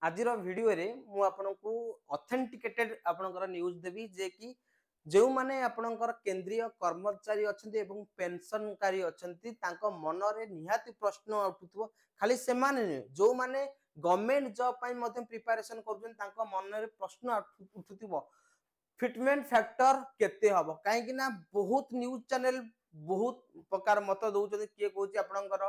आजिर video रे मु आपनको authenticated आपनकर न्यूज़ देबी जे कि जो माने आपनकर केंद्रीय कर्मचारी अछंती एवं पेंशनकारी अछंती तांको मनरे निहाती प्रश्न उठुथबो खाली से माने जो माने गवर्नमेंट जॉब पई मध्ये प्रिपरेशन करजन तांको मनरे प्रश्न उठुथबो फिटमेंट फैक्टर केते हबो काहे कि ना बहुत न्यूज़ चैनल बहुत प्रकार मत दउछते किए कहूची आपनकर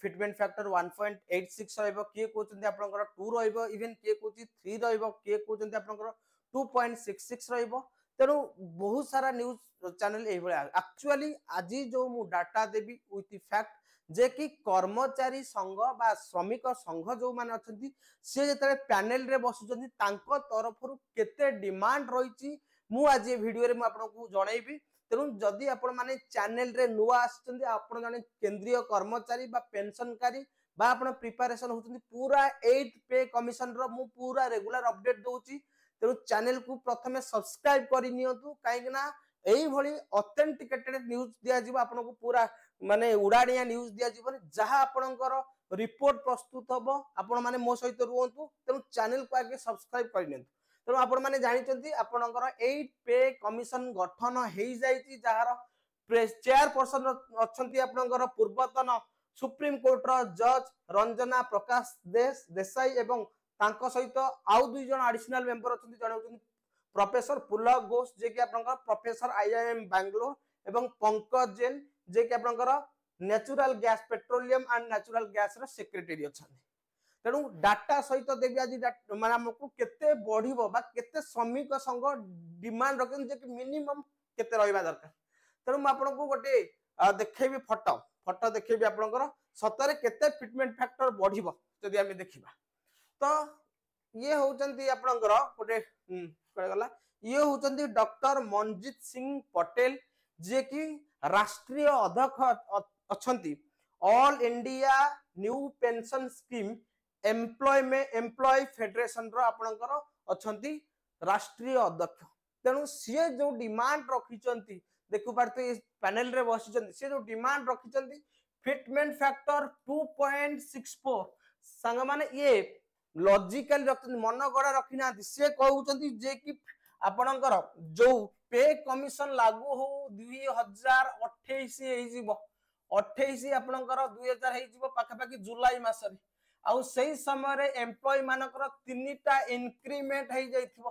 फिटमेंट फैक्टर 1.86 रहइबो किए कहउचंती आपनकर 2 रहइबो इवन किए कहउची 3 रहइबो किए कहउचंती आपनकर 2.66 रहइबो तेनु बहुत सारा न्यूज़ चैनल एही भले एक्चुअली आजि जो मु डाटा देबी विथ फैक्ट जे कि कर्मचारी संघ बा श्रमिक संघ जो माने अछंती से जतरे पैनल रे बसुचंती तांको तरफरु केते डिमांड रहिची मु आज ए वीडियो रे मु आपनको जणाइबी तेणु जदि आपण माने चैनल रे नुआ आछंती आपण जाने केंद्रीय कर्मचारी बा पेंशनकारी बा आपण प्रिपरेशन होचंती पूरा 8 पे कमिशन रो मु पूरा रेगुलर अपडेट दोउची तेणु चैनल को प्रथमे सब्सक्राइब करि नियंतु काहे कि ना एही भली ऑथेंटिकेटेड न्यूज़ दिया जिवो आपनको पूरा माने उडाडिया न्यूज़ दिया जिवो जहा आपनकर रिपोर्ट प्रस्तुत हबो आपण माने मो सहित रुहंतु तेणु चैनल को आगे सब्सक्राइब करि नियंतु तेणु आपण माने जानिचंती आपनकर 8 पे कमिशन गठन हेई जाईची जहार चेयरपर्सन अछंती आपनकर पूर्वतन सुप्रीम कोर्ट रो जज रंजना प्रकाश देसाई एवं तांको सहित आउ दुई जन एडिशनल मेंबर अछंती जणे होचंती प्रोफेसर पुलक घोष जे कि आपनकर प्रोफेसर आईआईएम बेंगलोर एवं पंकज जैन जे कि आपनकर natural gas petroleum and natural gas रो सेक्रेटरी अछंती तेणु डाटा सहित देवी आज माने हमको केते बढ़िबो बा केते श्रमिक संघ डिमांड रखन जे कि मिनिमम केते रहइबा दरकार तेणु म आपनको गोटे देखैबी फोटो देखैबी आपनकर सतरे केते फिटमेंट फैक्टर बढ़िबो जदि हम देखिबा तो ये होचंती आपनकर गोटे कळे गला ये होचंती डॉक्टर मनजीत सिंह पटेल जे कि राष्ट्रीय अध्यक्ष अछंती all India new pension scheme employ federation रो आपनकर अछंती राष्ट्रीय अध्यक्ष तेणु सी जो डिमांड रखिचंती देखु पारते इस पैनल रे बसिचंती सी जो डिमांड रखिचंती फिटमेंट फैक्टर 2.64 संग माने ये लॉजिकल रखिचंती मन गड़ा रखिना से कहउचंती जे कि आपनकर जो पे कमिशन लागू हो 2028 हेई जिवो 28 आपनकर 2000 हेई जिवो पाखा पाखी जुलाई मासरे आउ सही समय रे एम्प्लॉय मानकर तीनटा इंक्रीमेंट हेई जाइथिबो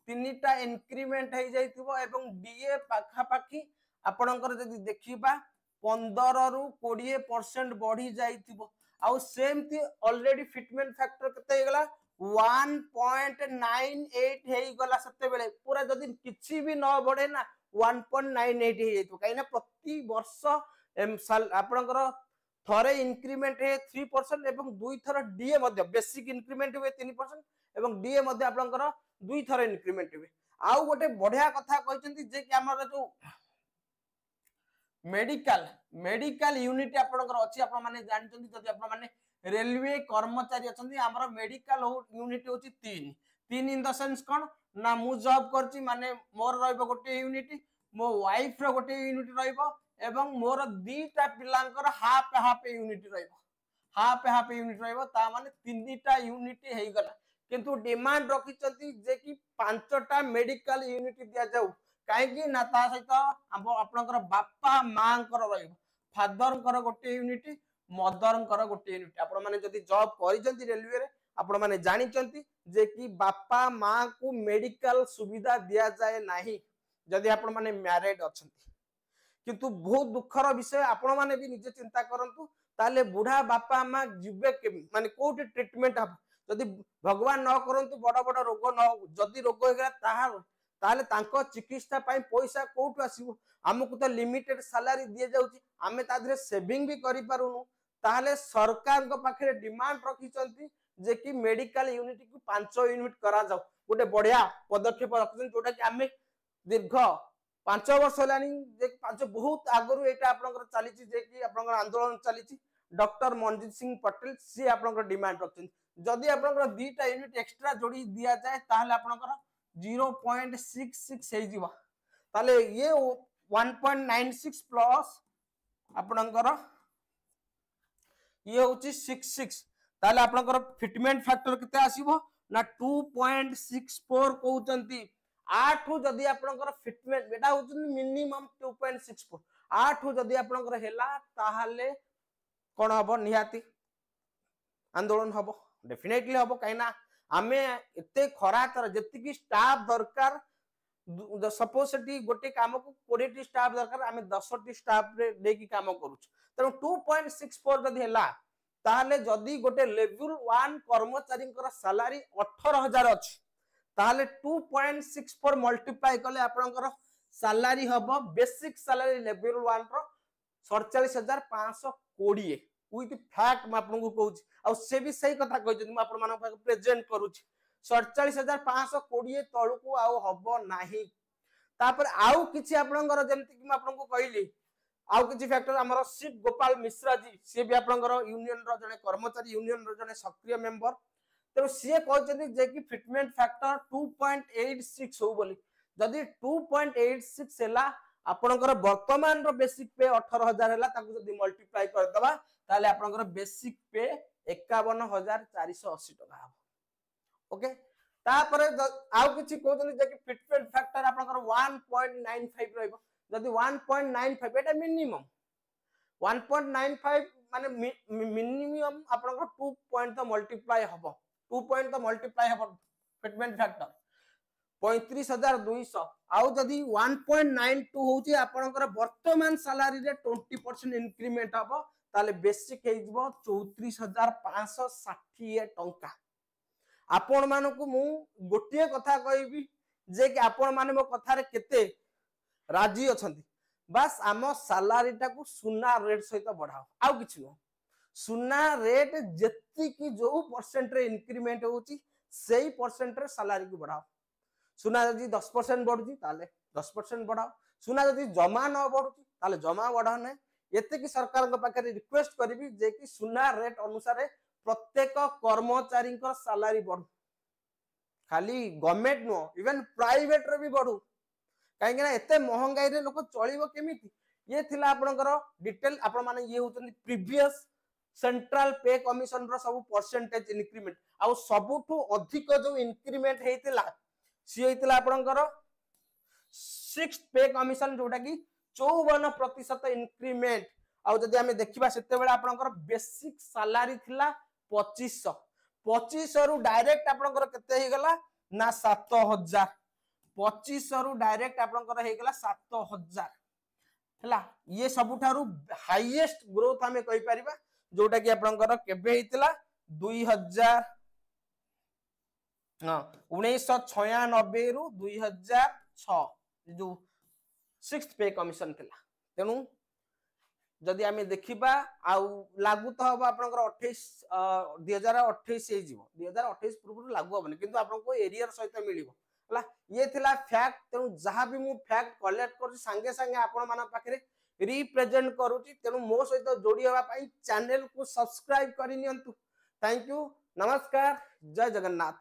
तीनटा इंक्रीमेंट हेई जाइथिबो एवं डीए पाखा पाखी आपनकर जदि देखिबा 15 रु 20% बढ़ी जाइथिबो आउ सेमती ऑलरेडी फिटमेंट फैक्टर केते हे गला 1.98 हेई गला सते बेले पूरा जदि किछि भी न बढ़े ना 1.98 हेई जाइथिबो काइना प्रति वर्ष आपनकर थरे इंक्रीमेंट है 3% एवं दुई थर डीए मध्ये बेसिक इंक्रीमेंट हुए 3% एवं डीए मध्ये आपनकर दुई थर इंक्रीमेंट हुए आउ गोटे बढ़िया कथा कहचंती जे कि हमर जो मेडिकल यूनिट आपनकर अछि आपन माने जानचंती जदि आपन माने रेलवे कर्मचारी अछंती हमर मेडिकल यूनिट होची 3 इन द सेंस कोन ना मु जॉब करची माने मोर रहइबो गोटे यूनिट मो वाइफ रो गोटे यूनिट रहइबो एवं मोर दीटा पिलांकर हाफ यूनिट रहइबो ता माने तीनटा यूनिट हेई गला किंतु डिमांड रखिचंती जे कि पांचटा मेडिकल यूनिट दिया जाऊ काहे कि ना ता सहित आपनकर बापा मांकर रहइबो फादर कर गोटे यूनिट मदर कर गोटे यूनिट आपण माने जदी जॉब करिचंती रेलवे रे आपण माने जानिचंती जे कि बापा मां को मेडिकल सुविधा दिया जाए नाही जदी आपण माने मैरिड अछंती किंतु बहुत दुखर विषय आपण माने भी निजे चिंता करंतु ताले बुढ़ा बापा मां जिबे माने कोठी ट्रीटमेंट हम जदी भगवान न करंतु बड़ बड़ रोग न जदी रोग हेगला ताले तांको चिकित्सा पई पैसा कोठु आसीबो हमकु तो लिमिटेड सैलरी दिए जाउची हमें तादरे सेविंग भी करि पारुनु ताले सरकार को पाखरे डिमांड रखिचंती जे कि मेडिकल यूनिट को 5 यूनिट करा जाऊ गोटे बढ़िया पदक्षेप रखिचंती जोटा कि हमें दीर्घ 5 वर्ष होलानी जे 5 बहुत आगरु एटा आपनकर चलीची जे कि आपनकर आंदोलन चलीची डॉक्टर मनजीत सिंह पटेल सी आपनकर डिमांड रखिचंती जदी आपनकर दुईटा यूनिट एक्स्ट्रा जोड़ी दिया जाए ताले आपनकर 0.66 हेई जिवो ताले ये 1.96 प्लस आपनकर ये होची 66 ताले आपनकर फिटमेंट फैक्टर केते आसीबो ना 2.64 कहउचंती 8 जदी आपनकर फिटमेंट बेटा होचंती मिनिमम 2.64 8 जदी आपनकर हेला ताहाले कोन हबो निहाती आंदोलन हबो डेफिनेटली हबो काइना आमे एते खरा कर जति की स्टाफ दरकार सपोज सेठी गोटे काम को 20 टी स्टाफ दरकार आमे 10 टी स्टाफ रे देकी काम करूछ तनो 2.64 जदी हेला ताहले जदी गोटे लेवल 1 कर्मचारी सैलरी 18000 अछि ताहले 2.64 मल्टीप्लाई कले आपनकर सैलरी हबो बेसिक सैलरी लेवल 1 रो 47520 विथ फैक्ट म आपन को कहूची आ से भी सही कथा कहै म आपन मानक प्रेजेंट करूची 47520 तळु को आउ हबो नाही तापर आउ किछि आपनकर जेमति कि म आपन को कहली आउ किछि फैक्टर हमर शिव गोपाल मिश्रा जी से भी आपनकर यूनियन रो जने कर्मचारी यूनियन रो जने सक्रिय मेंबर तो से कहउछथि जे कि फिटमेंट फैक्टर 2.86 हो बोली जदी 2.86 हेला आपनकर वर्तमान रो बेसिक पे 18000 हेला ताकू जदी मल्टीप्लाई कर दबा ताले आपनकर बेसिक पे 51480 टका हबो ओके तापर आउ किछि कहउछथि जे कि फिटमेंट फैक्टर आपनकर 1.95 रहइबो जदी 1.95 एटा मिनिमम 1.95 माने मिनिमम आपनकर 2 पॉइंट तो मल्टीप्लाई हबो 2 पॉइंट तो मल्टीप्लाई हबो फिटमेंट फैक्टर 35200 आउ जदी 1.92 होची आपनकर वर्तमान सैलरी रे 20% इंक्रीमेंट हबो ताले बेसिक हे जिवो 34560 टंका आपण मानको मु गोटिए कथा कहबी जे कि आपण माने मो कथा रे केते राजी अछंती बस आम सैलरी टाकू सुना रेट सहित बढ़ाओ आउ किछि न सुना रेट जेति की जो परसेंट रे इंक्रीमेंट होची सेही परसेंट रे सैलरी को बढ़ाओ सुना जदी 10% बढ़ुची ताले 10% बढ़ाओ सुना जदी जमा न बढ़ुची ताले जमा बढ़ाओ नै एते की सरकार को पाखे रिक्वेस्ट करबी जे कि सुना रेट अनुसार प्रत्येक कर्मचारी को सैलरी बढ़ू खाली गवर्नमेंट नो इवन प्राइवेट रे भी बढ़ू कहीं ना एते महंगाई रे लोक चलिबो केमिति ये थिला आपनकर डिटेल आपण माने ये होतनी प्रीवियस सेंट्रल पे कमिशन रो सब परसेंटेज इंक्रीमेंट आ सबुठु अधिक जो इंक्रीमेंट हेतिला सी हेतिला आपनकर 6th पे कमिशन जोटा की 54% इंक्रीमेंट आ जदी हमें देखिबा सेते बेला आपनकर बेसिक सैलरी थिला 2500 रु डायरेक्ट आपनकर केते हे गला ना 7000 2500 रु डायरेक्ट आपनकर हे गला 7000 हला ये सबुठारु हाईएस्ट ग्रोथ हमें कहि परिबा जोटा कि आपनकर केबे हेतिला 2000 1996 रु 2006 जो 6th पे कमिशन थिला तेनु जदी हमें देखिबा आउ लागू तो हबा आपनकर 28 2028 हे जीवो 2028 पूर्व लागू हबनी किंतु आपनको एरियर सहित मिलिबो हला ये थिला फैक्ट तेनु जहां भी मु फैक्ट कलेक्ट कर संगे संगे आपण माना पाखरे रिप्रेजेंट करूची तेनु मो सहित जोडी हबा पई चैनल को सब्सक्राइब करि नियंतु थैंक यू नमस्कार जय जगन्नाथ।